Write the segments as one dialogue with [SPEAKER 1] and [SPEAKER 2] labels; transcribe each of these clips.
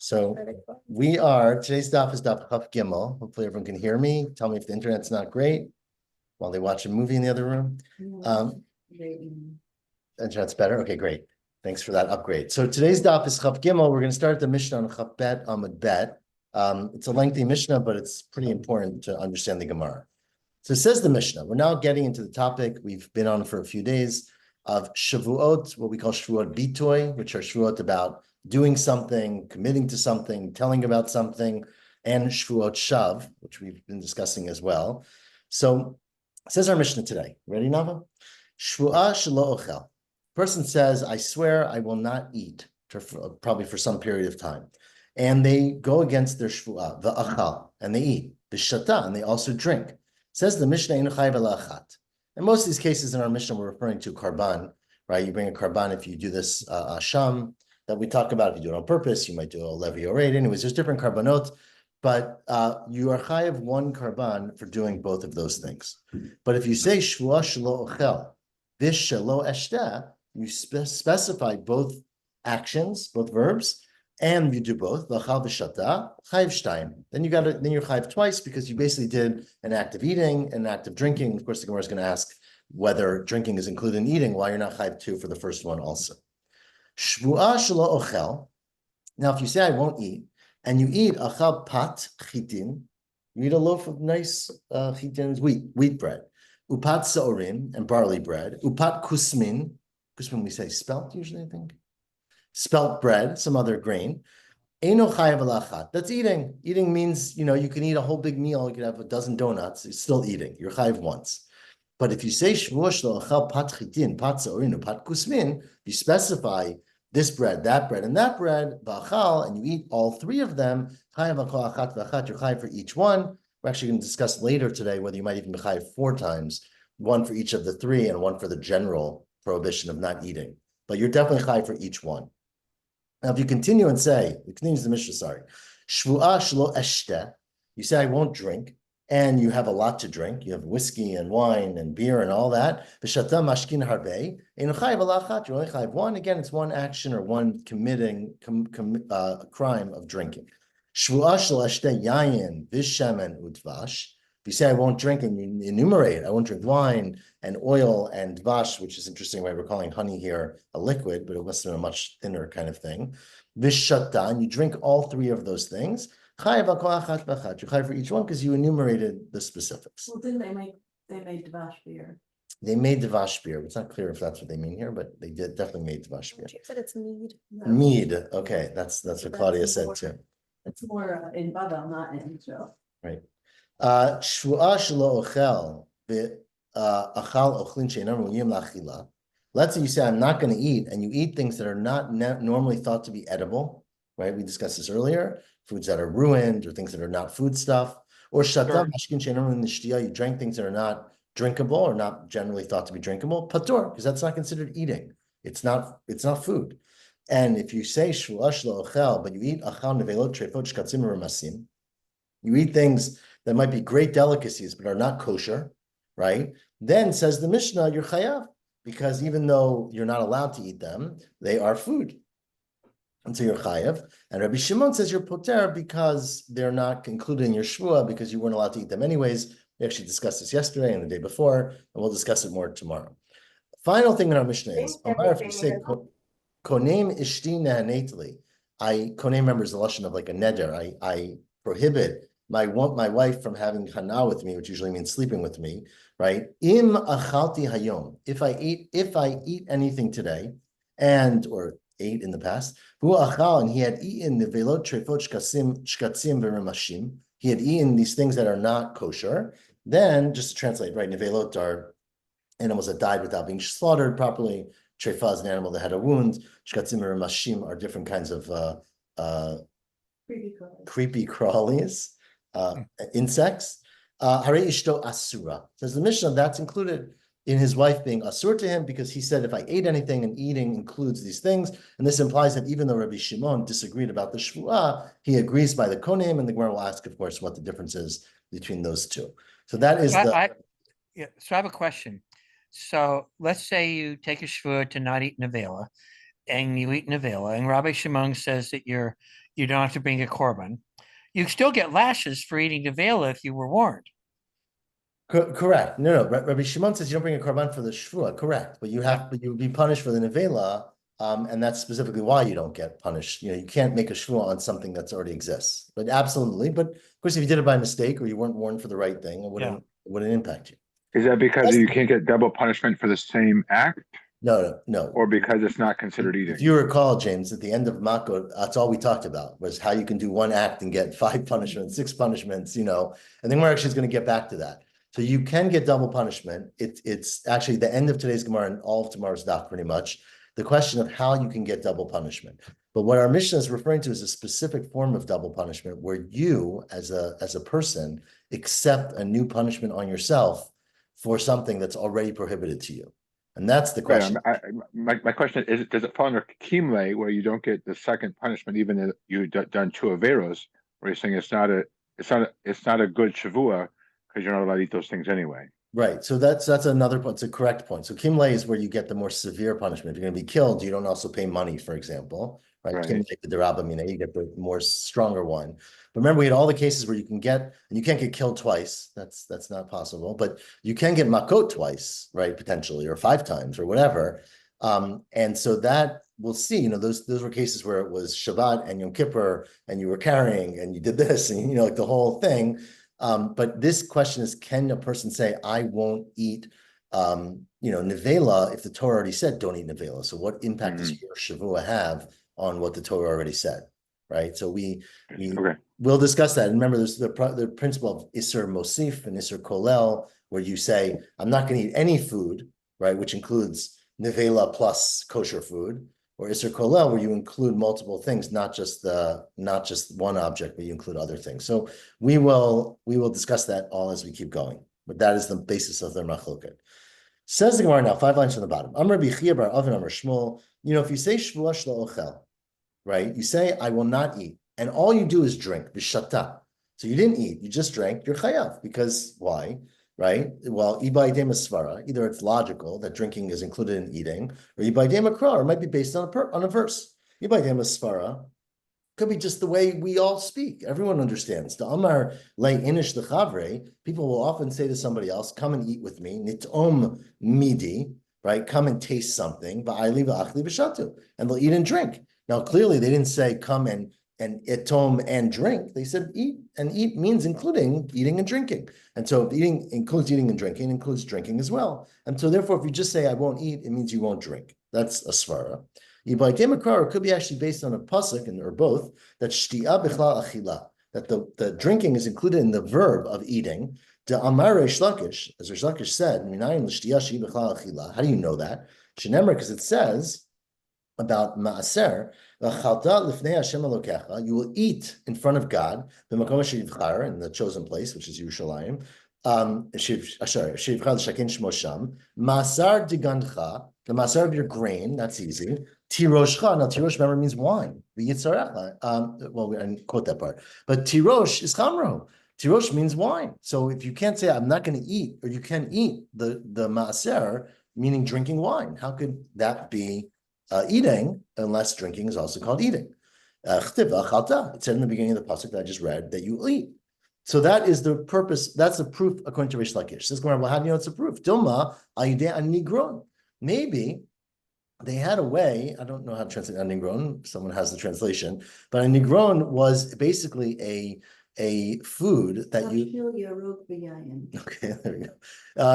[SPEAKER 1] So today's daf is daf Chaf Gimel. Hopefully everyone can hear me. Tell me if the internet's not great while they watch a movie in the other room. Internet's better? Okay, great. Thanks for that upgrade. So today's daf is Chaf Gimel. We're going to start the Mishnah on Chaf Bet Amud Bet. It's a lengthy Mishnah, but it's pretty important to understand the Gemara. So it says the Mishnah. We're now getting into the topic we've been on for a few days of Shevuot, what we call Shevuot Bitoy, which are Shevuot about doing something, committing to something, telling about something, and Shevuot Shav, which we've been discussing as well. So it says our Mishnah today. Ready, Nava? Shvuah shelo ochel. Person says, I swear I will not eat, probably for some period of time. And they go against their Shvuah, the achal, and they eat. The shata, and they also drink. Says the Mishnah, Eino chayav ela achat. In most of these cases in our Mishnah, we're referring to karban, right? You bring a karban if you do this asham that we talk about. If you do it on purpose, you might do a levi or eight. Anyways, there's different karbanot, but you are chayav one karban for doing both of those things. But if you say shvuah shelo ochel, this shelo eshta, you specify both actions, both verbs, and you do both, l'achal v'shata, chayiv shtayim. Then you're chayiv twice because you basically did an act of eating, an act of drinking. Of course, the Gemara is going to ask whether drinking is included in eating, why you're not chayiv two for the first one also. Shvuah shelo ochel. Now, if you say I won't eat, and you eat achal pat chitin, you eat a loaf of nice chitin, wheat bread, upat saorim, and barley bread, upat kusmin we say spelt usually, I think. Spelt bread, some other grain. Eino chayav ela achat. That's eating. Eating means, you can eat a whole big meal. You could have a dozen donuts. It's still eating. You're chayav once. But if you say shvuah shelo ochel pat chitin, pat saorin, pat kusmin, you specify this bread, that bread, and that bread, ba'achal, and you eat all three of them, chayav akol achat v'achat, you're chayav for each one. We're actually going to discuss later today whether you might even be chayav 4 times, one for each of the 3 and one for the general prohibition of not eating. But you're definitely chayav for each one. Now, if you continue and say, it continues the Mishnah, shvuah shelo eshte, you say, I won't drink, and you have a lot to drink. You have whiskey and wine and beer and all that. V'shata mashkin harbe, eino chayav ela achat, you're only chayav one. Again, it's one action or one committing crime of drinking. Shvuah shelo eshte yayin v'shemen udvash. If you say I won't drink and you enumerate, I won't drink wine and oil and dvash, which is interesting, right? We're calling honey here a liquid, but it must have been a much thinner kind of thing. Vishata, and you drink all 3 of those things. Chayav akol achat v'achat. You're chayav for each one because you enumerated the specifics.
[SPEAKER 2] Well, didn't they made dvash beer?
[SPEAKER 1] They made dvash beer. It's not clear if that's what they mean here, but they definitely made dvash beer.
[SPEAKER 3] She said it's mead.
[SPEAKER 1] No. Mead. Okay, that's what Claudia said too.
[SPEAKER 2] It's more in Babel, not in Israel.
[SPEAKER 1] Right. Shvuah shelo ochel v'achal ochlin she'einam ruyim la'achila. Let's say you say I'm not going to eat, and you eat things that are not normally thought to be edible. Right? We discussed this earlier. Foods that are ruined or things that are not food stuff. Or shata mashkin she'einam ruyim l'shtiyah. You drank things that are not drinkable or not generally thought to be drinkable. Patur, because that's not considered eating. It's not food. And if you say shvuah shelo ochel, but you eat achal nevelot trefot shkatzim u'remasim, you eat things that might be great delicacies but are not kosher, right? Then says the Mishnah, you're chayav, because even though you're not allowed to eat them, they are food. And so you're chayav. And Rabbi Shimon says you're poter because they're not included in your shvuah because you weren't allowed to eat them anyways. We actually discussed this yesterday and the day before, and we'll discuss it more tomorrow. Final thing in our Mishnah is, if you say, konem ishti nehanetli, konem remembers the lashon of like a neder, I prohibit my wife from having hana with me, which usually means sleeping with me, right? Im achalti hayom, if I eat anything today, or ate in the past, hu achal, and he had eaten the velot trefot shkatzim v'remashim, he had eaten these things that are not kosher. Then, just to translate, right? Nevelot are animals that died without being slaughtered properly. Trefa is an animal that had a wound. Shkatzim v'remashim are different kinds of creepy crawlies. Insects. Hare ishto asura. Says the Mishnah, that's included in his wife being asur to him because he said if I ate anything, and eating includes these things, and this implies that even though Rabbi Shimon disagreed about the shvuah, he agrees by the konim, and the Gemara will ask, of course, what the difference is between those two. So that is
[SPEAKER 4] so I have a question. So let's say you take a shvuah to not eat nevela, and you eat nevela, and Rabbi Shimon says that you're you don't have to bring a korban. You still get lashes for eating nevela if you were warned.
[SPEAKER 1] Correct. No, Rabbi Shimon says you don't bring a korban for the shvua. Correct, but but you would be punished for the nevela, and that's specifically why you don't get punished. You can't make a shvua on something that's already exists. But absolutely, but of course, if you did it by mistake or you weren't warned for the right thing, it wouldn't impact you.
[SPEAKER 3] Is that because you can't get double punishment for the same act?
[SPEAKER 1] No.
[SPEAKER 3] Or because it's not considered eating?
[SPEAKER 1] If you recall, James, at the end of Makot, that's all we talked about was how you can do one act and get 5 punishments, 6 punishments, and then we're actually going to get back to that. So you can get double punishment. It's actually the end of today's Gemara and all of tomorrow's daf pretty much, the question of how you can get double punishment. But what our Mishnah is referring to is a specific form of double punishment where you, as a person, accept a new punishment on yourself for something that's already prohibited to you. And that's the question.
[SPEAKER 3] My question is, does it fall under kimle where you don't get the second punishment even if you've done 2 averos, where you're saying it's not a good shavua because you're not allowed to eat those things anyway? Right.
[SPEAKER 1] So that's another point. It's a correct point. So kimle is where you get the more severe punishment. If you're going to be killed, you don't also pay money, for example. Right. Kimle, the derabamina, you get the more stronger one. But remember, we had all the cases where you can't get killed twice. That's not possible. But you can get makot twice, right? Potentially, or 5 times, or whatever. And so that we'll see. Those were cases where it was Shabbat and Yom Kippur, and you were carrying, and you did this, and like the whole thing. But this question is: can a person say, "I won't eat"? Nevela, if the Torah already said don't eat nevela. So what impact does your shavua have on what the Torah already said, right? So we'll discuss that. And remember, there's the principle of Isser Mosif and Isser Kolel, where you say, I'm not going to eat any food, right? Which includes nevela plus kosher food, or Isser Kolel, where you include multiple things, not just one object, but you include other things. So we will discuss that all as we keep going. But that is the basis of the machloket. Says the Gemara now, 5 lines from the bottom. Amar B'chia bar Avin Amar Shmuel. If you say Shvuah shlo ochel, right? You say, I will not eat. And all you do is drink, b'shata. So you didn't eat, you just drank, you're chayav. Because why? Right? Well, ibaydem svara, either it's logical that drinking is included in eating, or ibaydem akra, or it might be based on a verse. Ibaydem svara could be just the way we all speak. Everyone understands. The Amar lay inish the chavre, people will often say to somebody else, come and eat with me, nitom midi, right? Come and taste something, ba'ayli v'achli v'shatu, and they'll eat and drink. Now, clearly, they didn't say come and etom and drink. They said eat, and eat means including eating and drinking. And so if eating includes eating and drinking, it includes drinking as well. And so therefore, if you just say I won't eat, it means you won't drink. That's a svara. It could be actually based on a pasuk, or both, that shti'a bichlal achila, that the drinking is included in the verb of eating. The Amar Reish Lakish, as Reish Lakish said, minayin l'shti'a she'i bichlal achila. How do you know that? Shenemar, because it says about maaser, you will eat in front of God in the chosen place, which is Yerushalayim. Masar digandcha, the masar of your grain, that's easy. Tiroshcha, now tirosh, remember, means wine. Well, I didn't quote that part, but tirosh is chamro. Tirosh means wine. So if you can't say I'm not going to eat, or you can eat the maaser, meaning drinking wine, how could that be eating, unless drinking is also called eating? It said in the beginning of the pasuk that I just read that you eat. So that is the purpose. That's the proof according to Reish Lakish. Says, well, how do you know it's a proof? Dilma ayideh anigron. Maybe they had a way. I don't know how to translate anigron. Someone has the translation, but anigron was basically a food that you. Okay, there we go.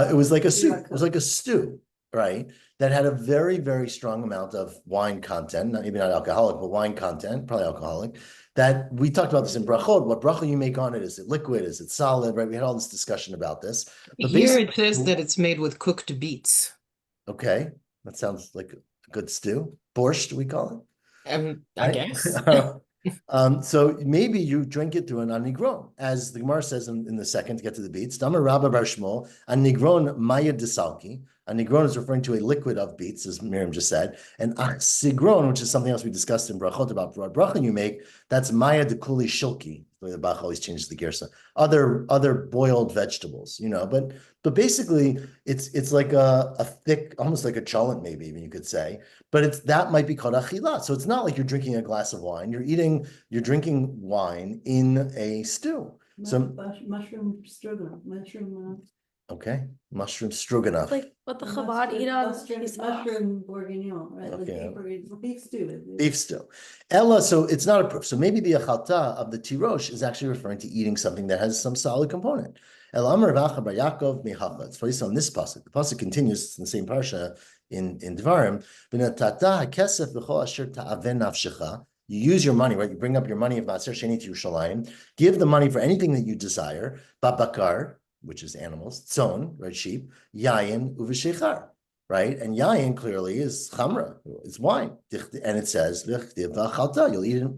[SPEAKER 1] It was like a soup. It was like a stew, right? That had a very, very strong amount of wine content, maybe not alcoholic, but wine content, probably alcoholic, that we talked about this in brachot. What bracha you make on it, is it liquid, is it solid, right? We had all this discussion about this. But
[SPEAKER 5] here it says that it's made with cooked beets.
[SPEAKER 1] Okay, that sounds like a good stew. Borscht, we call it.
[SPEAKER 5] I guess.
[SPEAKER 1] So maybe you drink it through an anigron, as the Gemara says in the second to get to the beets. Damar Rabba Bar Shmuel, anigron maya desalki. Anigron is referring to a liquid of beets, as Miriam just said, and sigron, which is something else we discussed in brachot about broad bracha you make. That's maya de kuli shilki, The way the Bach always changes the girsa. Other boiled vegetables, but basically it's like a thick, almost like a cholent, maybe even you could say, but that might be called achila. So it's not like you're drinking a glass of wine. You're drinking wine in a stew. So
[SPEAKER 2] Mushroom stroganoff,
[SPEAKER 1] okay, mushroom stroganoff.
[SPEAKER 6] Like what the Chabad eat on
[SPEAKER 2] mushroom bourguignon, right?
[SPEAKER 1] Okay.
[SPEAKER 2] The beef stew.
[SPEAKER 1] Beef stew. Ella, so it's not a proof. So maybe the achalta of the tirosh is actually referring to eating something that has some solid component. El Amar Vacha Bar Yaakov Mechacha. It's placed on this pasuk. The pasuk continues, it's in the same parsha in Devarim. V'natata hakesef v'chol asher ta'aven nafshecha. You use your money, right? You bring up your money of Maaser Sheni to Yerushalayim. Give the money for anything that you desire. Babakar, which is animals. Tzon, right? Sheep. Yayin uveshechar. Right? And yayin clearly is chamra, it's wine. And it says, you'll eat it,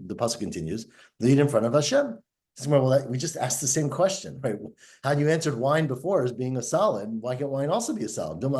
[SPEAKER 1] the pasuk continues, you'll eat in front of Hashem. Well, we just asked the same question, right? How you answered wine before as being a solid, why can't wine also be a solid? Says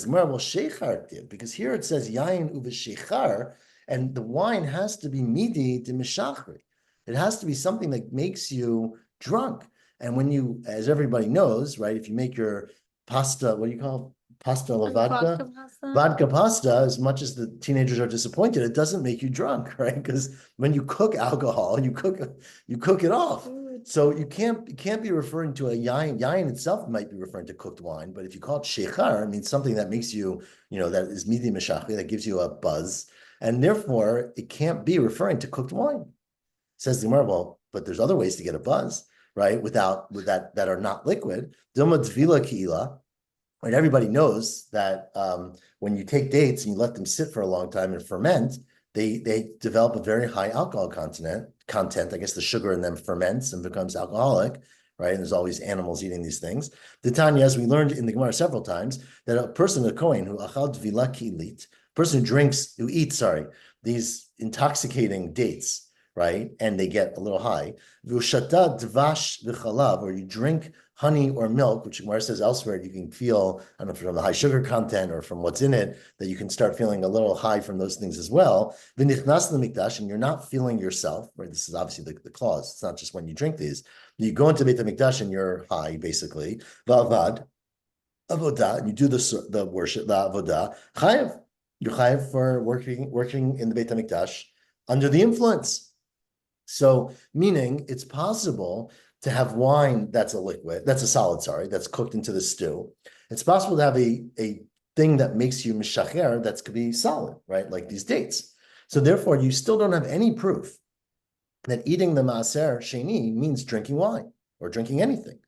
[SPEAKER 1] well, shechar, because here it says yayin uveshechar, and the wine has to be midi de mishachri. It has to be something that makes you drunk. And when you, as everybody knows, right, if you make your pasta, what do you call it? Pasta alla vodka? Vodka pasta, as much as the teenagers are disappointed, it doesn't make you drunk, right? Because when you cook alcohol, you cook it off. So you can't be referring to a yayin. Yayin itself might be referring to cooked wine, but if you call it shechar, it means something that makes you, that is midi meshachri, that gives you a buzz, and therefore it can't be referring to cooked wine. Says the Gemara, well, but there's other ways to get a buzz, right? With that are not liquid. Dilma tvila kiila. Right, everybody knows that when you take dates and you let them sit for a long time and ferment, they develop a very high alcohol content. I guess the sugar in them ferments and becomes alcoholic, right? And there's always animals eating these things. The Tanya, as we learned in the Gemara several times, that a person, a Kohen, who achal tvila kilit, person who eats these intoxicating dates, right? And they get a little high. V'ushata dvash v'chalav, or you drink honey or milk, which Gemara says elsewhere, you can feel, I don't know if from the high sugar content or from what's in it, that you can start feeling a little high from those things as well. V'nichnas l'mikdash, and you're not feeling yourself, right? This is obviously the clause. It's not just when you drink these. You go into Beit HaMikdash and you're high, basically. V'avad, avodah, and you do the worship, the avodah. Chayev, you're chayev for working in the Beit HaMikdash under the influence. So, meaning it's possible to have wine that's a solid, that's cooked into the stew. It's possible to have a thing that makes you mishacher that's could be solid, right? Like these dates. So therefore, you still don't have any proof that eating the maaser sheni means drinking wine or drinking anything.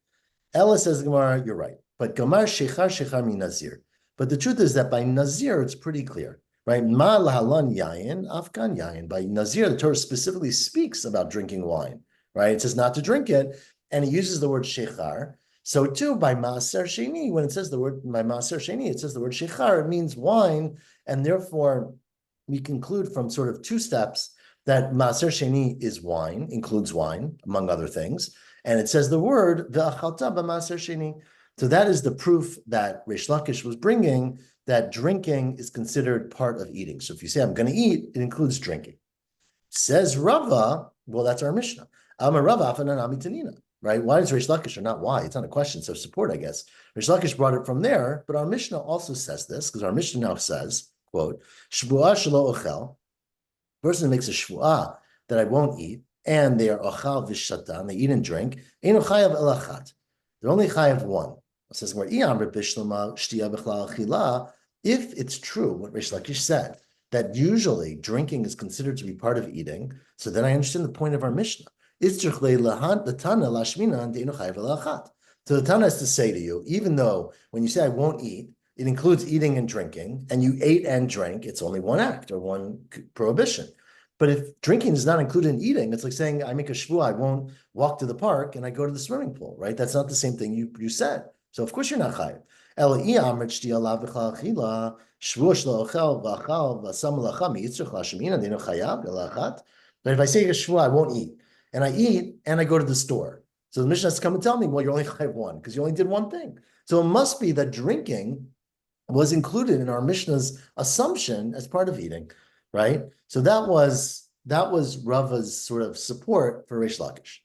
[SPEAKER 1] Ella says, Gemara, you're right. But Gemara shechar mi nazir. But the truth is that by nazir, it's pretty clear. Right? Ma lahalan yayin, afkan yayin. By nazir, the Torah specifically speaks about drinking wine. Right? It says not to drink it, and it uses the word shechar. So too, by maaser sheni, when it says the word by maaser sheni, it says the word shechar, it means wine, and therefore we conclude from sort of two steps that maaser sheni is wine, includes wine, among other things, and it says the word ve'achalta b'maaser sheni. So that is the proof that Reish Lakish was bringing, that drinking is considered part of eating. So if you say I'm going to eat, it includes drinking. Says Rava, well, that's our Mishnah. Amar Rava afanan amitanina, right? Why is Reish Lakish, or not why? It's not a question, so support, I guess. Reish Lakish brought it from there, but our Mishnah also says this, because our Mishnah now says, quote, Shvuah shelo ochel, person makes a shvuah that I won't eat, and they are ochal v'shata, and they eat and drink, eino chayav elachat. They're only chayav one. It says, if it's true, what Reish Lakish said, that usually drinking is considered to be part of eating, so then I understand the point of our Mishnah. So the Tana has to say to you, even though when you say I won't eat, it includes eating and drinking, and you ate and drank, it's only one act or one prohibition. But if drinking is not included in eating, it's like saying I make a shvuah, I won't walk to the park and I go to the swimming pool, right? That's not the same thing you said. So of course you're not chayav. But if I say a shvuah, I won't eat, and I eat and I go to the store, so the Mishnah has to come and tell me, well, you're only chayav one because you only did one thing. So it must be that drinking was included in our Mishnah's assumption as part of eating, right? So that was that was Rava's sort of support for Reish Lakish.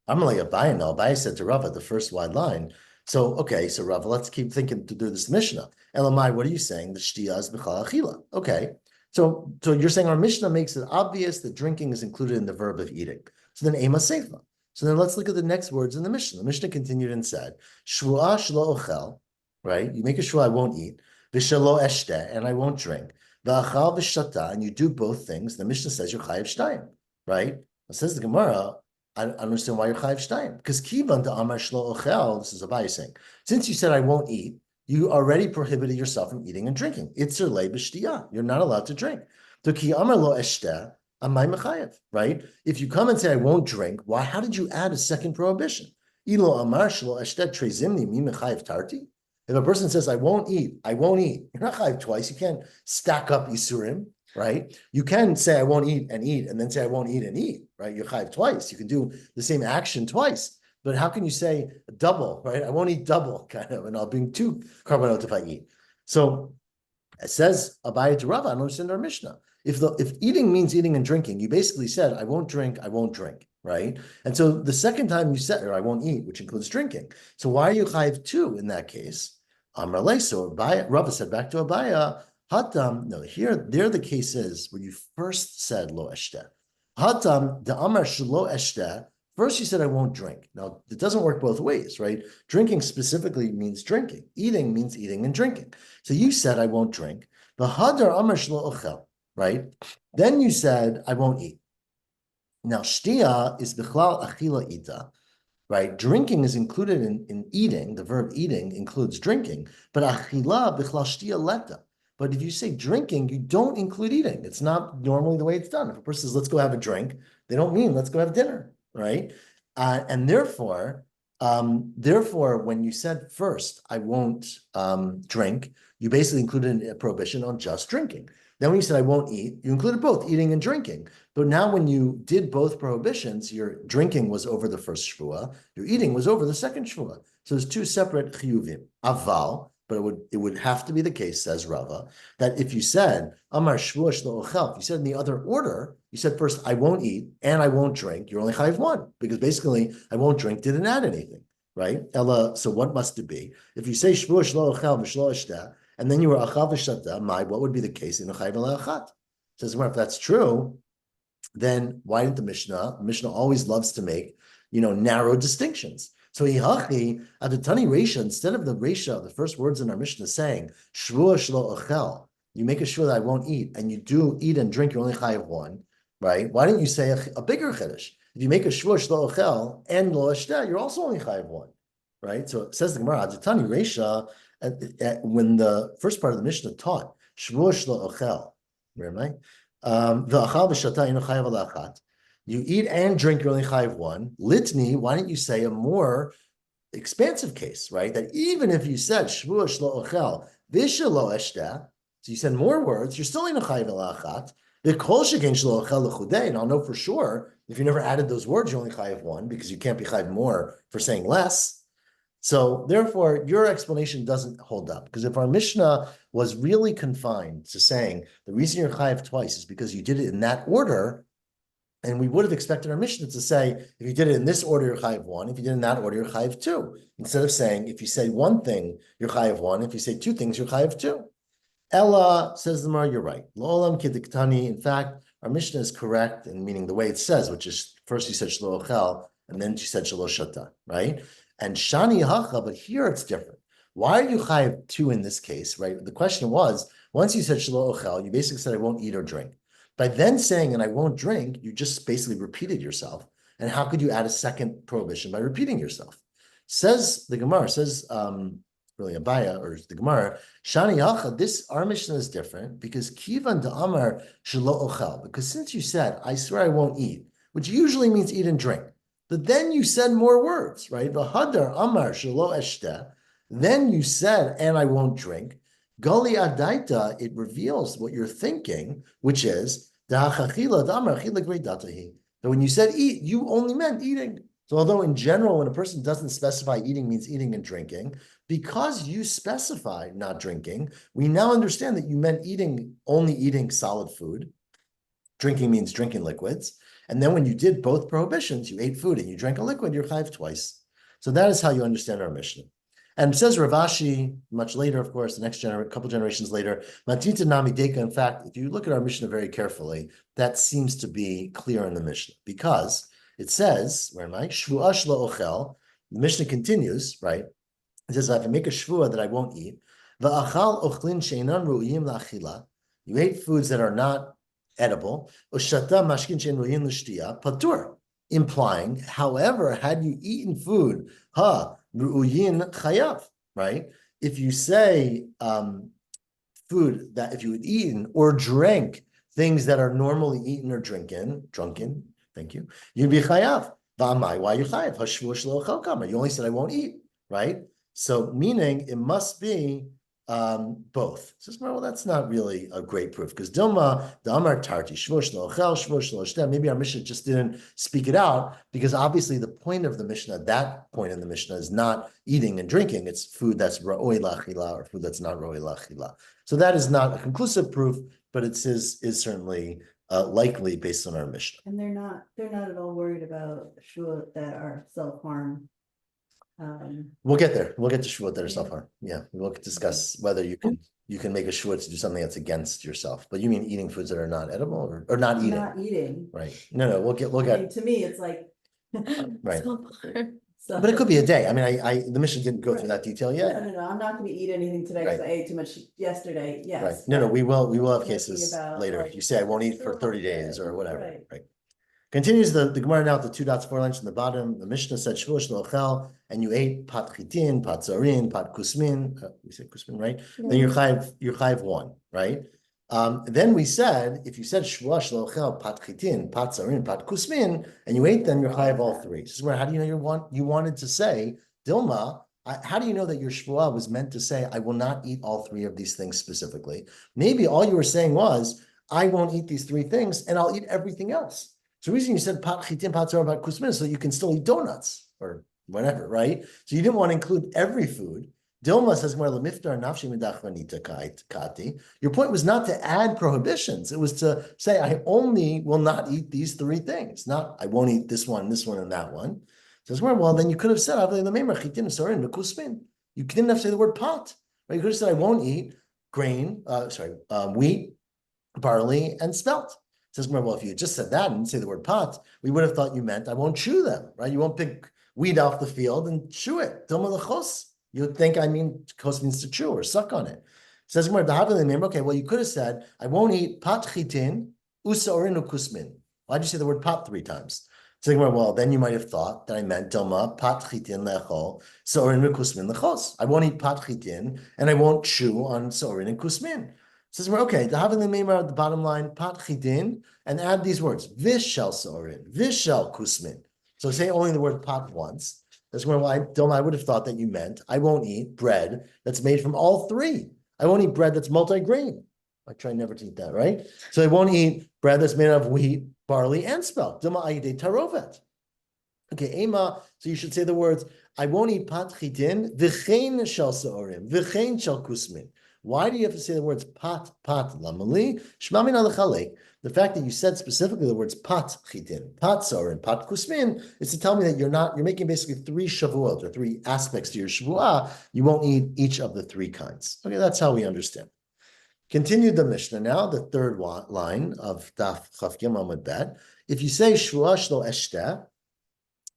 [SPEAKER 1] Amalei Abaye, no, Abaye said to Rava, the first wide line. So, okay, so Rava, let's keep thinking to do this Mishnah. Elamai, what are you saying? The Shtiya is B'chal Achila. Okay. So you're saying our Mishnah makes it obvious that drinking is included in the verb of eating. So then Ema Seifa. So then let's look at the next words in the Mishnah. The Mishnah continued and said, Shvuah shlo ochel, right? You make a shvuah, I won't eat. V'shelo eshte, and I won't drink. V'achal v'shata, and you do both things. The Mishnah says you're chayiv shtayim, right? It says the Gemara, I don't understand why you're chayiv shtayim. Because kivan to amar shlo ochel, this is Abaye saying, since you said I won't eat, you already prohibited yourself from eating and drinking. Itzer le b'shtiyah. You're not allowed to drink. So ki amar lo eshte, amay mechayev, right? If you come and say I won't drink, why? How did you add a second prohibition? Ilo amar shlo eshte trezimni mi mechayev tarti. If a person says I won't eat, I won't eat. You're not chayev twice. You can't stack up isurim, right? You can say I won't eat, and then say I won't eat and eat, right? You're chayev twice. You can do the same action twice. But how can you say double, right? I won't eat double, kind of, and I'll bring 2 carbonot if I eat. So it says Abaye to Rava, I don't understand our Mishnah. If eating means eating and drinking, you basically said, I won't drink, right? And so the second time you said, or I won't eat, which includes drinking. So why are you chayiv 2 in that case? Amrale, so Rava said back to Abaye, Hatam, no, there the case is where you first said lo eshte. Hatam, the amar shelo eshte. First, you said, I won't drink. Now, it doesn't work both ways, right? Drinking specifically means drinking. Eating means eating and drinking. So you said, I won't drink. The hadar amar shelo ochel, right? Then you said, I won't eat. Now, shtiya is bichlal achila ita, right? Drinking is included in eating. The verb eating includes drinking. But achila bichlal shtiya leta. But if you say drinking, you don't include eating. It's not normally the way it's done. If a person says, let's go have a drink, they don't mean, let's go have dinner. Right, and therefore, when you said first, I won't drink, you basically included a prohibition on just drinking. Then when you said I won't eat, you included both eating and drinking. But now when you did both prohibitions, your drinking was over the first shvuah, your eating was over the second shvuah. So there's 2 separate chiyuvim. Aval, but it would have to be the case, says Rava, that if you said Amar shvuah shlo ochel, if you said in the other order, you said first I won't eat and I won't drink, you're only chayiv 1, because basically I won't drink didn't add anything, right? Ella, so what must it be? If you say shvuah shlo ochel v'shlo eshta, and then you were achal v'shata, what would be the case in a chayiv le'achat? Says, well, if that's true, then why didn't the Mishnah? The Mishnah always loves to make, narrow distinctions. So Hihachi, at the Tani Reisha, instead of the Reisha, the first words in our Mishnah saying, Shvuah shlo ochel, you make a shvuah that I won't eat, and you do eat and drink, you're only chayiv 1, right? Why don't you say a bigger chiddush? If you make a shvuah shlo ochel and lo eshta, you're also only chayiv 1, right? So it says the Gemara, at the Tani Reisha, when the first part of the Mishnah taught, Shvuah shlo ochel, where am I? The achal v'shata inu chayiv alachat. You eat and drink, you're only chayiv 1. Litni, why don't you say a more expansive case, right? That even if you said shvuah shlo ochel v'shelo eshta, so you said more words, you're still in a chayiv alachat. The kol sheken shlo ochel l'chudei, and I'll know for sure if you never added those words, you're only chayiv 1 because you can't be chayiv more for saying less. So therefore, your explanation doesn't hold up, because if our Mishnah was really confined to saying the reason you're chayiv twice is because you did it in that order, and we would have expected our Mishnah to say, if you did it in this order, you're chayiv 1. If you did it in that order, you're chayiv 2. Instead of saying, if you say one thing, you're chayiv 1. If you say 2 things, you're chayiv 2. Ella, says the Gemara, you're right. Lo'olam kediktani. In fact, our Mishnah is correct, in meaning the way it says, which is first you said shlo ochel, and then you said shlo shata, right? And shani hacha, but here it's different. Why are you chayiv 2 in this case, right? The question was, once you said shlo ochel, you basically said I won't eat or drink. By then saying, and I won't drink, you just basically repeated yourself. And how could you add a second prohibition by repeating yourself? Says the Gemara, says really Abaye, or the Gemara, Shani Hacha, our Mishnah is different because Kivan de Amar Shelo Ochel, because since you said, I swear I won't eat, which usually means eat and drink, but then you said more words, right? V'hadar Amar Shelo Eshte, then you said, and I won't drink. Gali Adaita, it reveals what you're thinking, which is, that when you said eat, you only meant eating. So although in general, when a person doesn't specify eating means eating and drinking, because you specify not drinking, we now understand that you meant eating, only eating solid food. drinking means drinking liquids. And then when you did both prohibitions, you ate food and you drank a liquid, you're chayiv twice. So that is how you understand our Mishnah. And it says Rav Ashi, much later, of course, the next couple generations later, Matita Nami Deka. In fact, if you look at our Mishnah very carefully, that seems to be clear in the Mishnah because it says, where am I? Shvuah shlo ochel. The Mishnah continues, right? It says, if I make a shvuah that I won't eat, va'achal ochlin she'enan ru'iyim la'achila. You ate foods that are not edible. Ushata mashkin she'en ru'iyim l'shtiya patur. Implying, however, had you eaten food, ru'uyin chayav, right? If you say food that if you had eaten or drank things that are normally eaten or drunken, thank you, you'd be chayav. V'amai, why you chayav? Hashvu shelo ochel kamar. You only said I won't eat, right? So meaning it must be both. So well, that's not really a great proof because Dilma, the Amar Tarti, Shvuah shelo ochel, Shvuah shelo shtem. Maybe our Mishnah just didn't speak it out because obviously the point of the Mishnah, that point in the Mishnah is not eating and drinking. It's food that's ro'oi la'achila or food that's not ro'oi la'achila. So that is not a conclusive proof, but it is certainly likely based on our Mishnah.
[SPEAKER 2] And they're not at all worried about Shevuot that are self-harm.
[SPEAKER 1] We'll get there. We'll get to Shevuot that are self-harm. Yeah, we'll discuss whether you can make a Shevuot to do something that's against yourself. But you mean eating foods that are not edible or not eating?
[SPEAKER 2] Not eating.
[SPEAKER 1] Right. No, we'll
[SPEAKER 2] I
[SPEAKER 1] get
[SPEAKER 2] mean, to me, it's like.
[SPEAKER 1] right.
[SPEAKER 2] So-
[SPEAKER 1] But it could be a day. I mean, the Mishnah didn't go through that detail yet.
[SPEAKER 2] No, I'm not gonna eat anything today because I ate too much yesterday, yes.
[SPEAKER 1] Right. No, we will have
[SPEAKER 2] Thinking
[SPEAKER 1] cases
[SPEAKER 2] about,
[SPEAKER 1] later.
[SPEAKER 2] like,
[SPEAKER 1] If you say I won't eat for
[SPEAKER 2] sure,
[SPEAKER 1] 30 days or
[SPEAKER 2] right,
[SPEAKER 1] whatever, right? Continues the Gemara now at the 2 dots 4 lines in the bottom. The Mishnah said Shvuah shelo ochel, and you ate pat chitin, pat zarin, pat kusmin. We said kusmin, right? Then you're chayiv 1, right? Then we said if you said Shvuah shelo ochel, pat chitin, pat zarin, pat kusmin, and you ate them, you're chayiv all 3. This is where how do you know you wanted to say Dilma? How do you know that your Shvuah was meant to say I will not eat all 3 of these things specifically? Maybe all you were saying was I won't eat these 3 things and I'll eat everything else. So the reason you said pat chitin, pat zarin, pat kusmin is so you can still eat donuts or whatever, right? So you didn't want to include every food. Dilma says, your point was not to add prohibitions. It was to say, I only will not eat these 3 things. Not, I won't eat this one, and that one. Says, well, then you could have said, you didn't have to say the word pot, right? You could have said, I won't eat grain, wheat, barley, and spelt. Says, well, if you just said that and didn't say the word pot, we would have thought you meant I won't chew them, right? You won't pick wheat off the field and chew it. You would think chos means to chew or suck on it. Says, okay, well, you could have said, I won't eat pat chitin, usa orinu kusmin. Why'd you say the word pot 3 times? So, well, then you might have thought that I meant Dilma, pat chitin lechol, sa'orin kusmin lechos. I won't eat pat chitin and I won't chew on sa'orin and kusmin. Says, okay, the having the memar at the bottom line, pat chitin, and add these words, vishal sa'orin, vishal kusmin. So say only the word pot once. That's where I would have thought that you meant I won't eat bread that's made from all 3. I won't eat bread that's multi-grain. I try never to eat that, right? So I won't eat bread that's made out of wheat, barley, and spelt. Dilma ayidei tarovet. Okay, Ema, so you should say the words, I won't eat pat chitin, v'chein shel sa'orim, v'chein shel kusmin. Why do you have to say the words pat, lamali, shmamin alachalek? The fact that you said specifically the words pat chitin, pat sa'orim, pat kusmin is to tell me that you're making basically 3 shavuot or 3 aspects to your shavuah. You won't eat each of the 3 kinds. Okay, that's how we understand. Continue the Mishnah now, the 3rd line of Daf Chaf Gimel Amud Bet. If you say Shvuah shelo eshteh,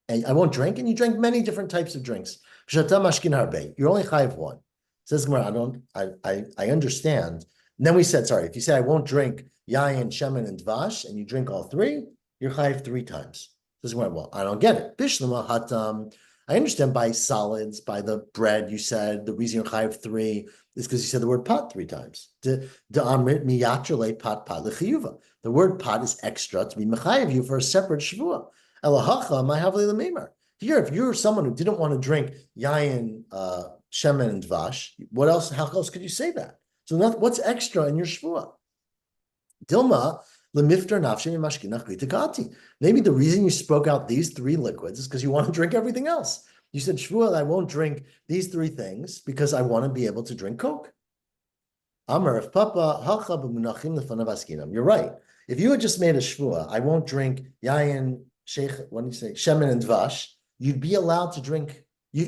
[SPEAKER 1] and I won't drink, and you drink many different types of drinks. Shata mashkin harbe. You're only chayiv 1. Says Gemara, I understand. And then we said, sorry, if you say I won't drink yayin, shemen, and dvash, and you drink all 3, you're chayiv 3 times. Says Gemara, well, I don't get it. Bishlama hatam. I understand by solids, by the bread, you said the reason you're chayiv 3 is because you said the word pot 3 times. The word pot is extra to be mechayiv you for a separate shvuah. Here, if you're someone who didn't want to drink yayin, shemen, and dvash, what else? How else could you say that? So what's extra in your shvuah? Dilma. Maybe the reason you spoke out these 3 liquids is because you want to drink everything else. You said, Shvuah, I won't drink these 3 things because I want to be able to drink Coke. Amar of Papa, you're right. If you had just made a shvua, I won't drink yayin, sheikh, what do you say, shemen and dvash, you'd be allowed to drink,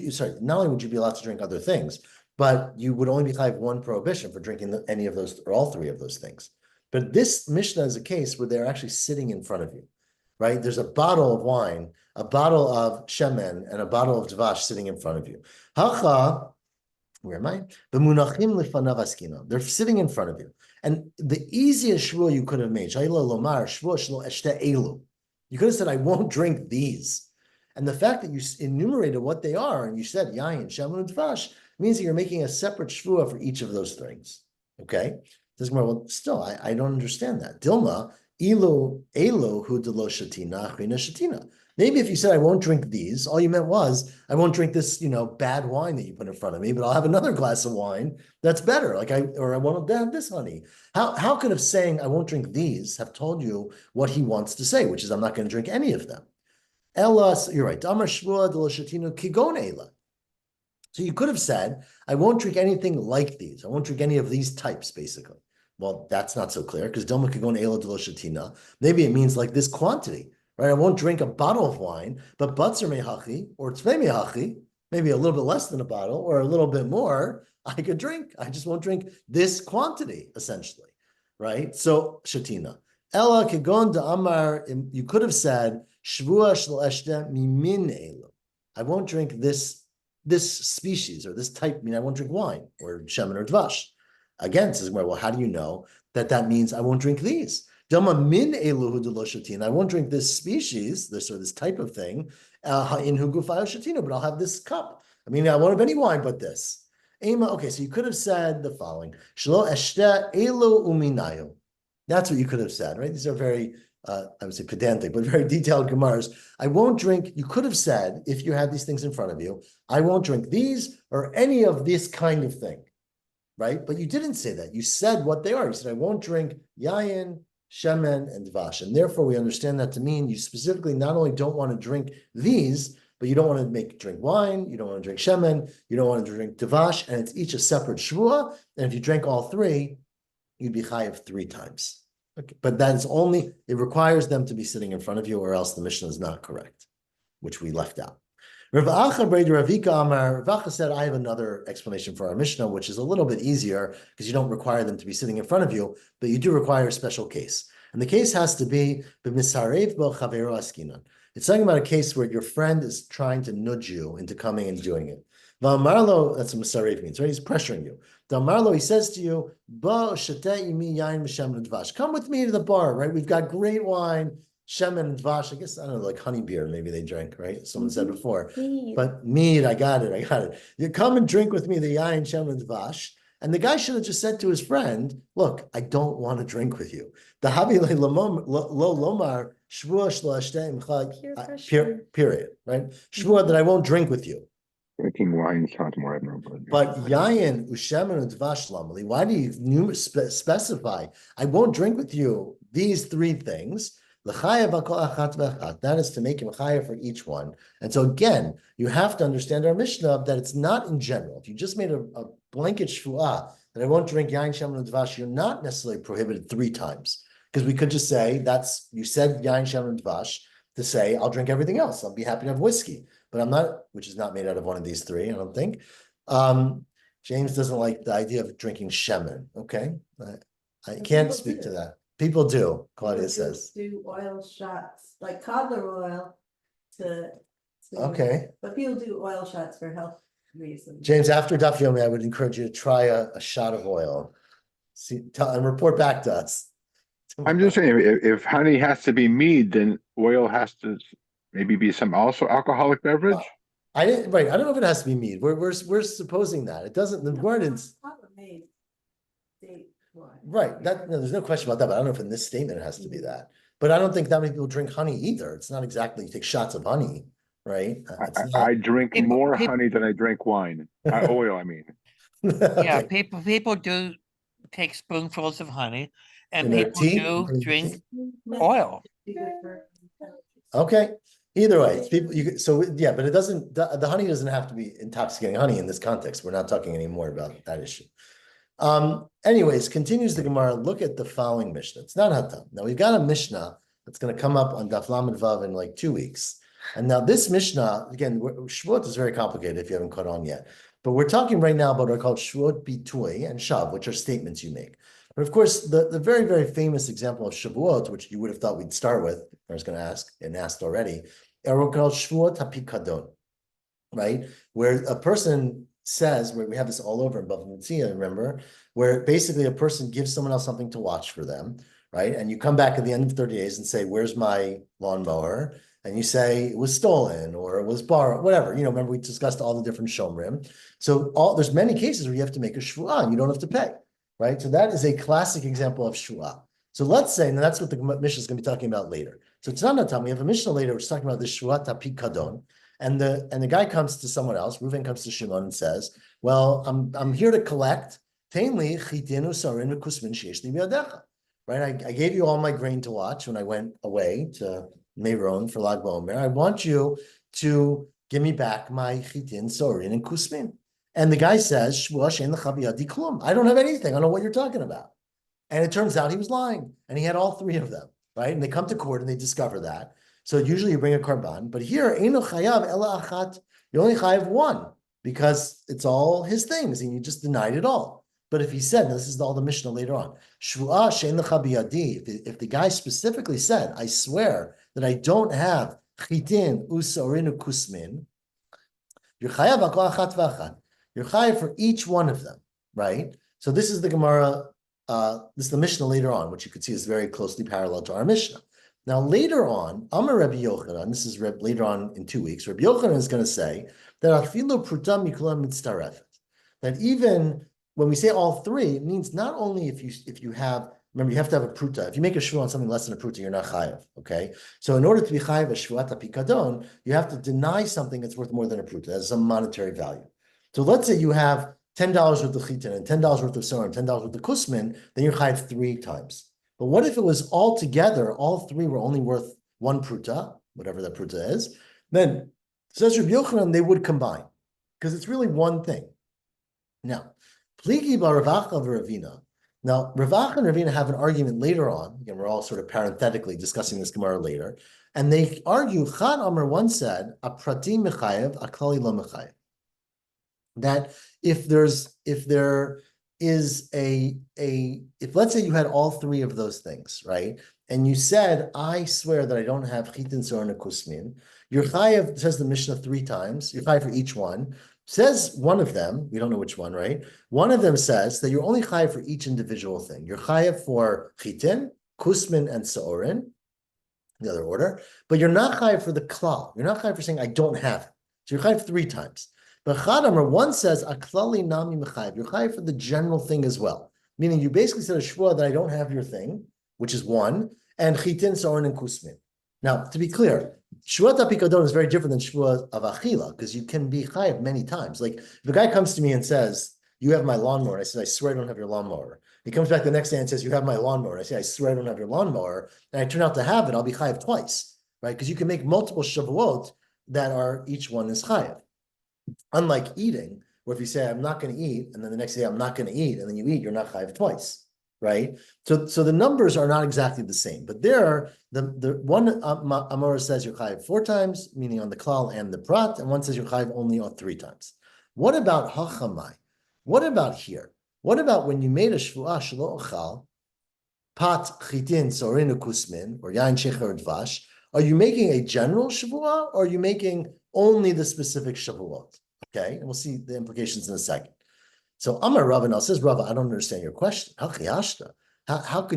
[SPEAKER 1] sorry, not only would you be allowed to drink other things, but you would only be chayav one prohibition for drinking any of those, or all three of those things. But this Mishnah is a case where they're actually sitting in front of you, right? There's a bottle of wine, a bottle of shemen, and a bottle of dvash sitting in front of you. Hacha, where am I? B'munachim lefanav askina. They're sitting in front of you. And the easiest shvua you could have made, you could have said, I won't drink these. And the fact that you enumerated what they are, and you said yayin, shemen, dvash, means that you're making a separate shvua for each of those things. Okay? Well, still, I don't understand that. Dilma, elo hu delo shatina, achrina shatina. Maybe if you said, I won't drink these, all you meant was, I won't drink this, bad wine that you put in front of me, but I'll have another glass of wine that's better. Or I want to have this honey. How could have saying, I won't drink these have told you what he wants to say, which is, I'm not going to drink any of them. Ella, you're right. Damar shvua delo shatino kigon ela. So you could have said, I won't drink anything like these. I won't drink any of these types, basically. Well, that's not so clear, because Dilma kigon ela delo shatina. Maybe it means like this quantity. Right, I won't drink a bottle of wine, but batzer mehachi or tzvei mehachi, maybe a little bit less than a bottle or a little bit more, I could drink. I just won't drink this quantity, essentially, right? So shatina. Ella kegon da amar. You could have said shvua shel eshte mimin elu. I won't drink this species or this type. I won't drink wine or shemen or dvash. Again, says well, how do you know that means I won't drink these? I won't drink this species, this type of thing, in hugufayo shatina, but I'll have this cup. I won't have any wine but this. Okay, so you could have said the following: Shlo eshte elu uminayu. That's what you could have said, right? These are very, I would say pedantic, but very detailed gemaras. I won't drink. You could have said, if you had these things in front of you, I won't drink these or any of this kind of thing, right? But you didn't say that. You said what they are. You said, I won't drink yayin, shemen, and dvash. And therefore, we understand that to mean you specifically not only don't want to drink these, but you don't want to drink wine, you don't want to drink shemen, you don't want to drink dvash, and it's each a separate shvua. And if you drank all three, you'd be chayav 3 times. Okay. But that is only, it requires them to be sitting in front of you, or else the Mishnah is not correct, which we left out. Rav Acha said, I have another explanation for our Mishnah, which is a little bit easier because you don't require them to be sitting in front of you, but you do require a special case. And the case has to be, it's talking about a case where your friend is trying to nudge you into coming and doing it. Marlo, that's what Misarev means, right? He's pressuring you. Marlo, he says to you, come with me to the bar, right? We've got great wine. Shemen and dvash, I guess, I don't know, like honey beer, maybe they drink, right? Someone said before. But mead, I got it. You come and drink with me the yayin, shemen, and dvash. And the guy should have just said to his friend, look, I don't want to drink with you. The habi lo lomar shvua shlo ashtem period, right? Shvua that I won't drink with you.
[SPEAKER 3] Drinking wine sounds more admirable.
[SPEAKER 1] But yayin, ushemen, and dvash lamali, why do you specify, I won't drink with you these 3 things? That is to make him chayav for each one. And so again, you have to understand our Mishnah that it's not in general. If you just made a blanket shvuah that I won't drink yain, shemen, and dvash, you're not necessarily prohibited 3 times. Because we could just say, you said yain, shemen, and dvash, to say, I'll drink everything else. I'll be happy to have whiskey. But I'm not, which is not made out of one of these 3, I don't think. James doesn't like the idea of drinking shemen, okay? I can't speak to that. People do, Claudia says.
[SPEAKER 2] Do oil shots, like codler oil to
[SPEAKER 1] Okay.
[SPEAKER 2] But people do oil shots for health reasons.
[SPEAKER 1] James, after Daf Yomi, I would encourage you to try a shot of oil. And report back to us.
[SPEAKER 3] I'm just saying, if honey has to be mead, then oil has to maybe be some also alcoholic beverage.
[SPEAKER 1] I don't know if it has to be mead. We're supposing that it doesn't. The word is right. There's no question about that. But I don't know if in this statement it has to be that. But I don't think that many people drink honey either. It's not exactly you take shots of honey, right?
[SPEAKER 3] I drink more honey than I drink wine. Oil, I mean.
[SPEAKER 4] Yeah,
[SPEAKER 1] Okay.
[SPEAKER 4] people do take spoonfuls of honey, and
[SPEAKER 1] In their
[SPEAKER 4] people
[SPEAKER 1] tea?
[SPEAKER 4] do
[SPEAKER 1] In
[SPEAKER 4] drink
[SPEAKER 1] tea?
[SPEAKER 4] oil.
[SPEAKER 1] Okay. Either way, it's people. But it doesn't. The honey doesn't have to be intoxicating honey in this context. We're not talking anymore about that issue. Anyways, continues the Gemara. Look at the following Mishnah. It's not Hatam. Now we've got a Mishnah that's going to come up on Daf Lamed Vav in like 2 weeks. And now this Mishnah, again, Shevuot is very complicated if you haven't caught on yet. But we're talking right now about what are called Shevuot Bitui and Shav, which are statements you make. But of course, the very, very famous example of Shevuot, which you would have thought we'd start with, I was going to ask and asked already, are what called Shevuot HaPikadon, right? Where a person says, where we have this all over in Bava Metzia, remember, where basically a person gives someone else something to watch for them, right? And you come back at the end of 30 days and say, where's my lawnmower? And you say it was stolen or it was borrowed, whatever. Remember we discussed all the different shomrim. So there's many cases where you have to make a shvuah and you don't have to pay, right? So that is a classic example of shvuah. So let's say, and that's what the Mishnah is going to be talking about later. So Tanna Tam, we have a Mishnah later which is talking about this shvuah tapikadon, and the guy comes to someone else. Reuven comes to Shimon and says, "Well, I'm here to collect. Right? I gave you all my grain to watch when I went away to Meron for Lag BaOmer. I want you to give me back my chitin, sorin, and kusmin." And the guy says, "Shvuah she'en lecha biyadi klum." I don't have anything. I don't know what you're talking about. And it turns out he was lying, and he had all three of them, right? And they come to court and they discover that. So usually you bring a karban, but here eino chayav ela achat. You only chayav one because it's all his things, and you just denied it all. But if he said, and this is all the Mishnah later on, Shvuah she'en lecha biyadi, if the guy specifically said, "I swear that I don't have chitin usorin kusmin," you're chayav akol achat v'achat. You're chayav for each one of them, right? So this is the Gemara. This is the Mishnah later on, which you could see is very closely parallel to our Mishnah. Now later on, Amar Rabbi Yochanan, this is later on in 2 weeks, Rabbi Yochanan is going to say that afilu pruta mikula mitzarefet, that even when we say all three, it means not only if you have, remember you have to have a pruta. If you make a shvuah on something less than a pruta, you're not chayav. Okay, so in order to be chayav a shvuat apikadon, you have to deny something that's worth more than a pruta, has some monetary value. So let's say you have $10 worth of chitin and $10 worth of sorim, $10 worth of kusmin, then you're chayav 3 times. But what if it was all together, all three were only worth 1 pruta, whatever that pruta is? Then, says Rabbi Yochanan, they would combine, because it's really one thing. Now, pligi bar Ravacha v'Ravina. Now, Ravacha and Ravina have an argument later on. Again, we're all sort of parenthetically discussing this Gemara later. And they argue, Chad Amar once said, a prati mechayev, a klali lo mechayev. That if there is if let's say you had all three of those things, right? And you said, I swear that I don't have chitin sorin kusmin, your chayav, says the Mishnah 3 times, your chayav for each one, says one of them, we don't know which one, right? One of them says that you're only chayav for each individual thing. You're chayav for chitin, kusmin, and sorin, the other order, but you're not chayav for the klal. You're not chayav for saying, I don't have it. So you're chayav 3 times. But Chadamar one says, "Aklali nami mechayev." You're chayav for the general thing as well, meaning you basically said a shvuah that I don't have your thing, which is 1, and chitin, sorin, and kusmin. Now, to be clear, shvuah tapikadon is very different than shvuah of achila because you can be chayav many times. Like if a guy comes to me and says, "You have my lawnmower," and I say, "I swear I don't have your lawnmower." He comes back the next day and says, "You have my lawnmower," and I say, "I swear I don't have your lawnmower," and I turn out to have it, I'll be chayav twice, right? Because you can make multiple shavuot that are each one is chayav. Unlike eating, where if you say I'm not going to eat, and then the next day I'm not going to eat, and then you eat, you're not chayav twice, right? So the numbers are not exactly the same, but there, the one Amora says you're chayav 4 times, meaning on the klal and the prat, and one says you're chayav only on 3 times. What about hachamai? What about here? What about when you made a shvuah shelo ochal, pat chitin sorin kusmin or yain shecher dvash? Are you making a general shvuah, or are you making only the specific shavuot? Okay, and we'll see the implications in a second. So Amar Rava now says, Rava, I don't understand your question. How can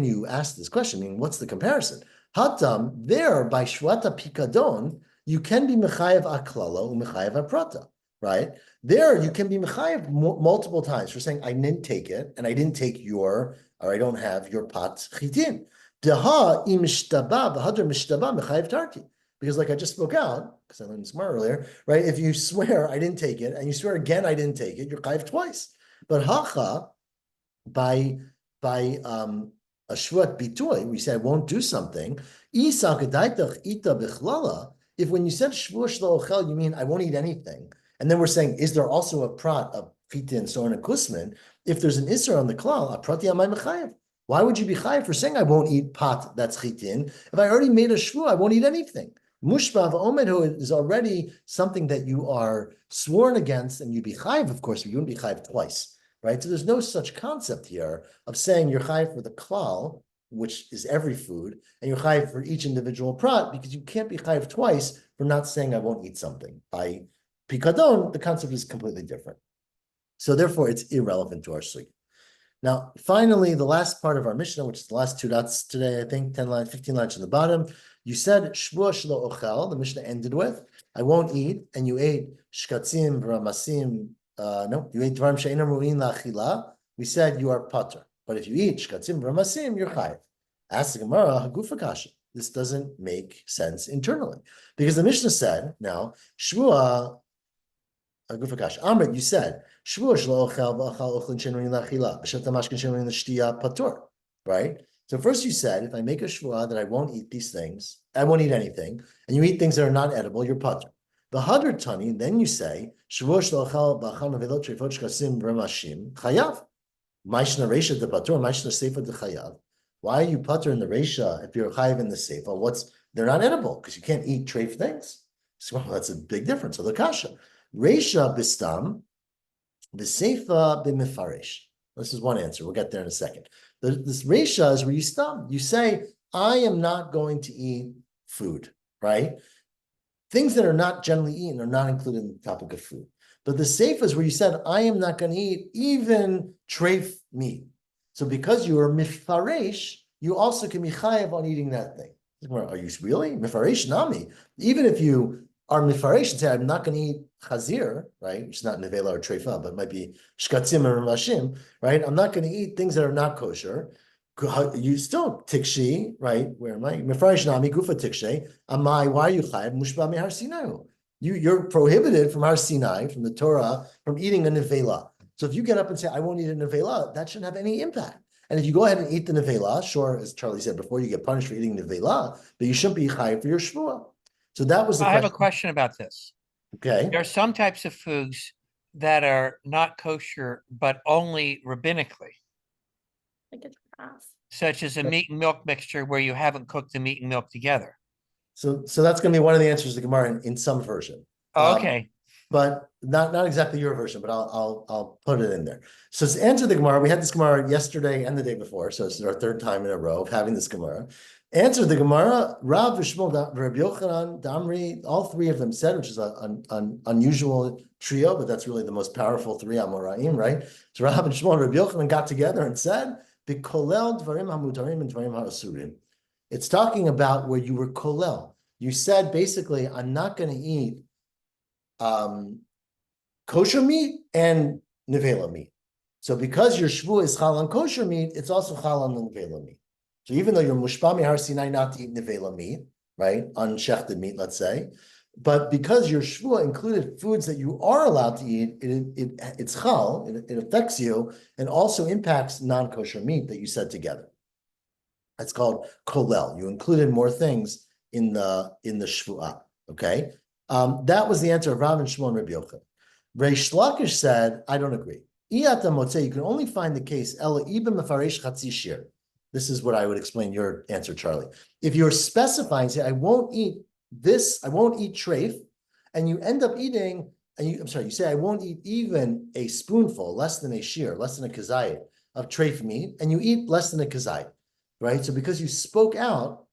[SPEAKER 1] you ask this question? I mean, what's the comparison? Hatam, there by shvata pikadon, you can be mechayev aklala and mechayev aprata, right? There you can be mechayev multiple times for saying I didn't take it, and I didn't take your, or I don't have your pat chitin. Deha imishtaba v'hadr mishtaba mechayev tarti. Because like I just spoke out, because I learned this more earlier, right? If you swear I didn't take it, and you swear again I didn't take it, you're chayav twice. But hacha, by a shvuat bitoy, we say I won't do something. If when you said shvuah shlo ochel, you mean I won't eat anything, and then we're saying, is there also a prat of chitin, so on, and kusmin, if there's an isser on the klal, aprati amay mechayev. Why would you be chayev for saying I won't eat pot that's chitin? If I already made a shvu, I won't eat anything. Mushba v'omed is already something that you are sworn against, and you'd be chayev, of course, but you wouldn't be chayev twice, right? So there's no such concept here of saying you're chayev for the klal, which is every food, and you're chayev for each individual prat, because you can't be chayev twice for not saying I won't eat something. By pikadon, the concept is completely different. So therefore, it's irrelevant to our sugi. Now, finally, the last part of our Mishnah, which is the last two dots today, I think 10 lines, 15 lines to the bottom. You said Shvuah shelo ochel. The Mishnah ended with, I won't eat, and you ate shkatzim v'ramasim. No, you ate dvarim she'eino ru'in la'achila. We said you are pater, but if you eat shkatzim v'ramasim, you're chayiv. Ask the Gemara, hagufa kasha. This doesn't make sense internally, because the Mishnah said, now Shvuah. Amrit, you said Shvuah shelo ochel v'achal ochlin she'eino ru'in la'achila v'shata mashkin she'eino ru'in l'shtiya patur, right? So first you said, if I make a shvuah that I won't eat these things, I won't eat anything, and you eat things that are not edible, you're patur. The hadar tani, then you say shvuah shelo ochel v'achal nevelot treifot shkasim v'ramashim chayav. Ma'ishna reisha de patur, ma'ishna seifa de chayav. Why are you patur in the reisha if you're chayav in the seifa? They're not edible because you can't eat treif things. So well, that's a big difference. So the kasha. Reisha bistam, b'seifa b'mifaresh. This is one answer. We'll get there in a second. This reisha is where you stop. You say, I am not going to eat food, right? Things that are not generally eaten are not included in the topic of food. But the seifa is where you said, I am not going to eat even treif meat. So because you are mifaresh, you also can be chayev on eating that thing. Are you really? Mifaresh nami. Even if you are mifaresh and say, I'm not going to eat chazir, right? Which is not nevela or treifa, but it might be shkatzim or mashim, right? I'm not going to eat things that are not kosher. You still tikshi, right? Where am I? Mifaresh nami gufa tikshe. Amai, why are you chayev? Mushba mi har Sinai. You're prohibited from Har Sinai, from the Torah, from eating a nevela. So if you get up and say, I won't eat a nevela, that shouldn't have any impact. And if you go ahead and eat the nevela, sure, as Charlie said before, you get punished for eating nevela, but you shouldn't be chayev for your shvuah. So that was the
[SPEAKER 4] I
[SPEAKER 1] question.
[SPEAKER 4] have a question about this.
[SPEAKER 1] Okay.
[SPEAKER 4] There are some types of foods that are not kosher, but only rabbinically,
[SPEAKER 6] Like a giraffe.
[SPEAKER 4] such as a meat and milk mixture where you haven't cooked the meat and milk together.
[SPEAKER 1] So that's going to be one of the answers to the Gemara in some version.
[SPEAKER 4] Okay.
[SPEAKER 1] But not exactly your version, but I'll put it in there. So to answer the Gemara, we had this Gemara yesterday and the day before, so it's our third time in a row of having this Gemara. Answer the Gemara, Rav Vishmol, Rabbi Yochanan, Damri, all three of them said, which is an unusual trio, but that's really the most powerful three Amoraim, right? So Rav and Shmuel and Rabbi Yochanan got together and said, "B'kolel dvarim hamutarim and dvarim ha'asurim." It's talking about where you were kolel. You said basically, I'm not going to eat kosher meat and nevela meat. So because your shvu is chal on kosher meat, it's also chal on the nevela meat. So even though you're mushpa mihar Sinai not to eat nevela meat, right, unshechted meat, let's say, but because your shvu included foods that you are allowed to eat, it's chal, it affects you, and also impacts non-kosher meat that you said together. That's called kolel. You included more things in the shvuah. Okay, that was the answer of Rav and Shmuel and Rabbi Yochanan. Reish Lakish said, I don't agree. Iyata Motzaei, you can only find the case ela ibn mefaresh chatzi shir. This is what I would explain your answer, Charlie. If you're specifying, say, I won't eat this, I won't eat treif, and you end up eating, you say, I won't eat even a spoonful, less than a shear, less than a kazayit of treif meat, and you eat less than a kazayit, right? So because you spoke out,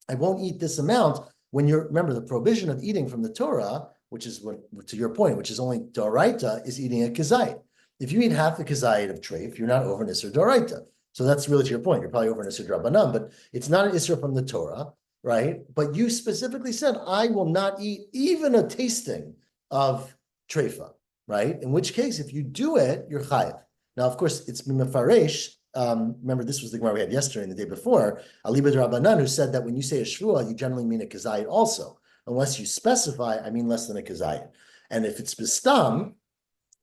[SPEAKER 1] I won't eat this amount, when you're, remember, the prohibition of eating from the Torah, which is what, to your point, which is only doraita, is eating a kazayit. If you eat half the kazayit of treif, you're not over an isser doraita. So that's really to your point. You're probably over an isser drabanan, but it's not an isser from the Torah, right? But you specifically said, I will not eat even a tasting of treifa, right? In which case, if you do it, you're chayiv. Now, of course, it's mimafaresh. Remember, this was the Gemara we had yesterday and the day before. Aliba Rabbanan, who said that when you say a shvuah, you generally mean a kazayit also. Unless you specify, I mean less than a kazayit. And if it's bistam,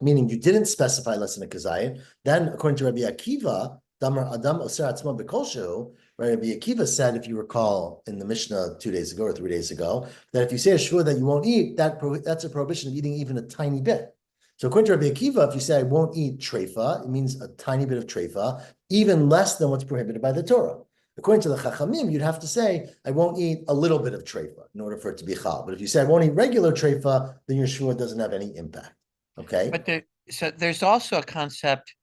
[SPEAKER 1] meaning you didn't specify less than a kazayit, then according to Rabbi Akiva, Damar Adam Oser Atzma B'Kolshu, right? Rabbi Akiva said, if you recall in the Mishnah 2 days ago or 3 days ago, that if you say a shvuah that you won't eat, that's a prohibition of eating even a tiny bit. So according to Rabbi Akiva, if you say I won't eat treifa, it means a tiny bit of treifa, even less than what's prohibited by the Torah. According to the Chachamim, you'd have to say I won't eat a little bit of treifa in order for it to be chal. But if you say I won't eat regular treifa, then your shvuah doesn't have any impact. Okay.
[SPEAKER 4] But so there's also a concept,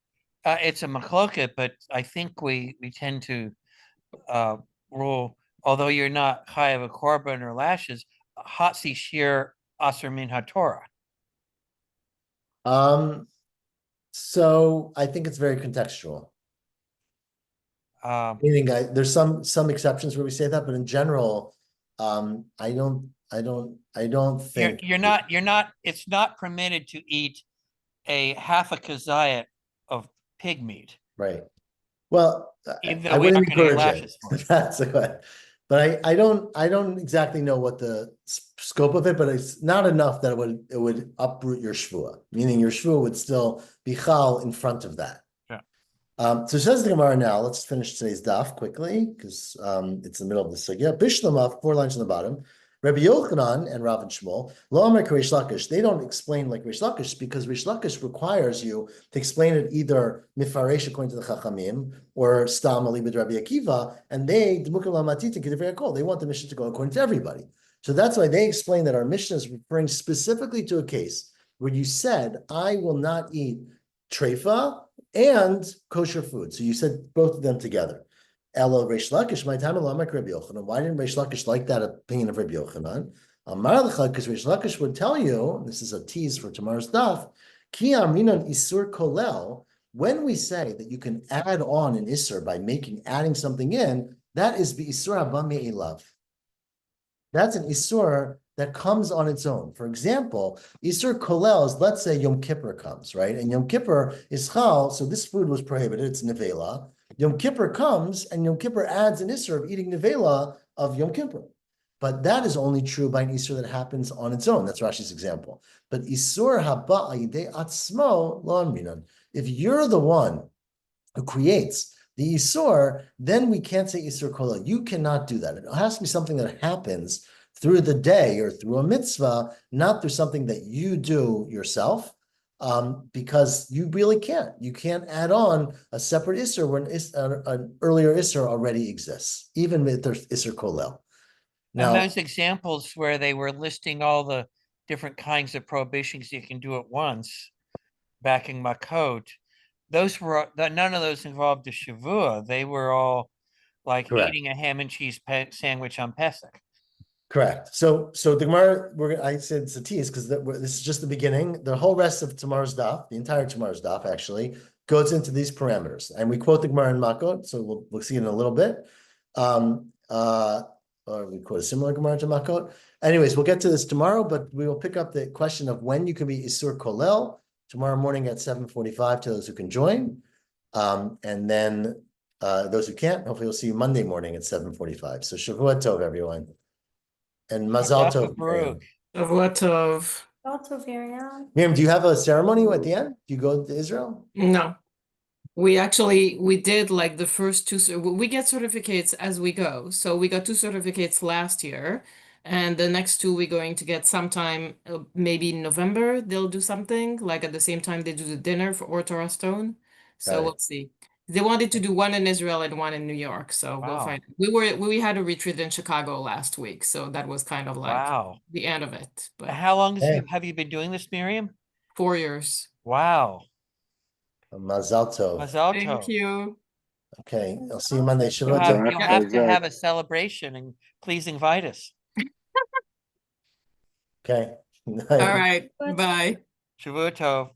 [SPEAKER 4] it's a machloket, but I think we tend to rule, although you're not chayav a korban or lashes, hatzi shir aser min haTorah.
[SPEAKER 1] So I think it's very contextual. Meaning there's some exceptions where we say that, but in general, I don't think
[SPEAKER 4] You're not, it's not permitted to eat a half a kazayat of pig meat.
[SPEAKER 1] right. Well,
[SPEAKER 4] Even
[SPEAKER 1] I
[SPEAKER 4] though we
[SPEAKER 1] wouldn't
[SPEAKER 4] aren't gonna eat
[SPEAKER 1] encourage
[SPEAKER 4] lashes for
[SPEAKER 1] it.
[SPEAKER 4] it.
[SPEAKER 1] That's good. But I don't exactly know what the scope of it, but it's not enough that it would uproot your shvuah, meaning your shvuah would still be chal in front of that.
[SPEAKER 4] Yeah.
[SPEAKER 1] So says the Gemara now. Let's finish today's daf quickly because it's the middle of the sugya. Bishlama, 4 lines on the bottom. Rabbi Yochanan and Rav and Shmuel, Lo Amar Reish Lakish. They don't explain like Reish Lakish because Reish Lakish requires you to explain it either mifaresh according to the Chachamim or stam alibid Rabbi Akiva, and they want the Mishnah to go according to everybody. So that's why they explain that our Mishnah is referring specifically to a case where you said, "I will not eat treifa and kosher food." So you said both of them together. Elo Reish Lakish, my time along Rabbi Yochanan. Why didn't Reish Lakish like that opinion of Rabbi Yochanan? Amar lecha, because Reish Lakish would tell you, and this is a tease for tomorrow's daf, ki aminan isur kolel. When we say that you can add on an isur by adding something in, that is the isur haba me'elav. That's an isur that comes on its own. For example, isur kolel is, let's say Yom Kippur comes, right? And Yom Kippur is chal, so this food was prohibited, it's nevela. Yom Kippur comes, and Yom Kippur adds an isur of eating nevela of Yom Kippur. But that is only true by an isur that happens on its own. That's Rashi's example. But isur haba ayidei atzmo lo aminan. If you're the one who creates the isur, then we can't say isur kolel. You cannot do that. It has to be something that happens through the day or through a mitzvah, not through something that you do yourself. Because you really can't. You can't add on a separate isser when an earlier isser already exists, even if there's isser kolel. Now,
[SPEAKER 4] And those examples where they were listing all the different kinds of prohibitions you can do at once, back in Makot, those were none of those involved the Shevuot. They were all like
[SPEAKER 1] Correct.
[SPEAKER 4] eating a ham and cheese sandwich on Pesach.
[SPEAKER 1] correct. So the Gemara, I said it's a tease because this is just the beginning. The whole rest of tomorrow's daf, the entire tomorrow's daf actually, goes into these parameters. And we quote the Gemara in Makot, so we'll see it in a little bit. Or we quote a similar Gemara to Makot. Anyways, we'll get to this tomorrow, but we will pick up the question of when you can be Isur Kolel tomorrow morning at 7:45 to those who can join. And then those who can't, hopefully we'll see you Monday morning at 7:45. So Shavuot Tov, everyone. And Mazal Tov. Miriam.
[SPEAKER 5] Shavuot Tov.
[SPEAKER 6] Also very young.
[SPEAKER 1] Miriam, do you have a ceremony at the end? Do you go to Israel?
[SPEAKER 5] No. We did like the first two, we get certificates as we go. So we got 2 certificates last year, and the next 2 we're going to get sometime, maybe in November, they'll do something, like at the same time they do the dinner for Or Torah Stone. So
[SPEAKER 1] Got it.
[SPEAKER 5] we'll see. They wanted to do one in Israel and one in New York, so we'll
[SPEAKER 4] Wow.
[SPEAKER 5] find. We had a retreat in Chicago last week, so that was kind of like
[SPEAKER 4] Wow.
[SPEAKER 5] the end of it. But
[SPEAKER 4] How long
[SPEAKER 1] Hey.
[SPEAKER 4] have you been doing this, Miriam?
[SPEAKER 5] 4 years.
[SPEAKER 4] Wow.
[SPEAKER 1] Mazal Tov.
[SPEAKER 4] Mazal
[SPEAKER 5] Thank
[SPEAKER 4] tov.
[SPEAKER 5] you.
[SPEAKER 1] Okay, I'll see you Monday.
[SPEAKER 4] You'll
[SPEAKER 1] Shavuot
[SPEAKER 4] have,
[SPEAKER 1] Tov.
[SPEAKER 4] you'll have to have a celebration and please invite us.
[SPEAKER 1] Okay.
[SPEAKER 5] All right. Bye.
[SPEAKER 4] Shavuot tov.